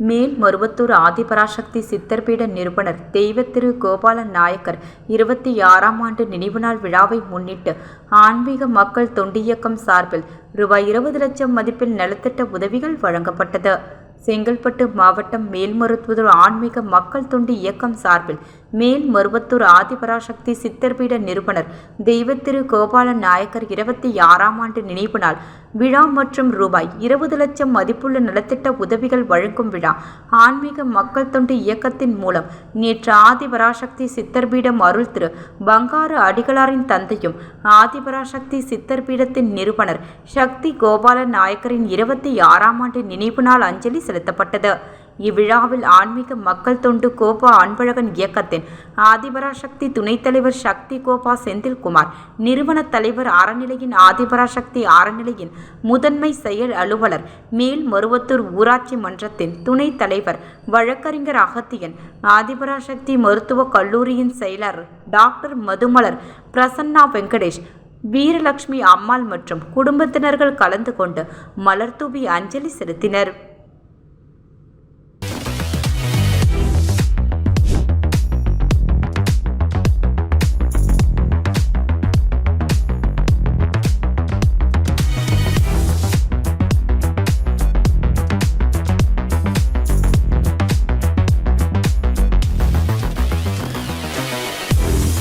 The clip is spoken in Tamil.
மேல்மருவத்தூர் ஆதிபராசக்தி சித்தர்பீட நிறுவனர் தெய்வத்திரு கோபாலன் நாயக்கர் 26ஆம் ஆண்டு நினைவு நாள் விழாவை முன்னிட்டு ஆன்மீக மக்கள் தொண்டு இயக்கம் சார்பில் ரூபாய் 20 லட்சம் மதிப்பில் நலத்திட்ட உதவிகள் வழங்கப்பட்டது. செங்கல்பட்டு மாவட்டம் மேல்மருவத்தூர் ஆன்மீக மக்கள் தொண்டு இயக்கம் சார்பில் மேல்மருவத்தூர் ஆதிபராசக்தி சித்தர்பீட நிறுவனர் தெய்வத்திரு கோபாலன் நாயக்கர் 26ஆம் ஆண்டு நினைவு நாள் விழா மற்றும் ரூபாய் 20 லட்சம் மதிப்புள்ள நலத்திட்ட உதவிகள் வழங்கும் விழா ஆன்மீக மக்கள் தொண்டு இயக்கத்தின் மூலம் நேற்று ஆதிபராசக்தி சித்தர்பீடம் அருள் திரு பங்காரு அடிகளாரின் தந்தையும் ஆதிபராசக்தி சித்தர்பீடத்தின் நிறுவனர் சக்தி கோபாலன் நாயக்கரின் 26ஆம் ஆண்டு நினைவு நாள் அஞ்சலி செலுத்தப்பட்டது. இவ்விழாவில் ஆன்மீக மக்கள் தொண்டு கோபா அன்பழகன் இயக்கத்தின் ஆதிபராசக்தி துணைத் தலைவர் சக்தி கோபா செந்தில்குமார், நிறுவன தலைவர் அறநிலையின் ஆதிபராசக்தி அறநிலையின் முதன்மை செயல் அலுவலர், மேல்மருவத்தூர் ஊராட்சி மன்றத்தின் துணைத் தலைவர் வழக்கறிஞர் அகத்தியன், ஆதிபராசக்தி மருத்துவக் கல்லூரியின் செயலர் டாக்டர் மதுமலர், பிரசன்னா வெங்கடேஷ், வீரலட்சுமி அம்மாள் மற்றும் குடும்பத்தினர்கள் கலந்து கொண்டு மலர்தூவி அஞ்சலி செலுத்தினர்.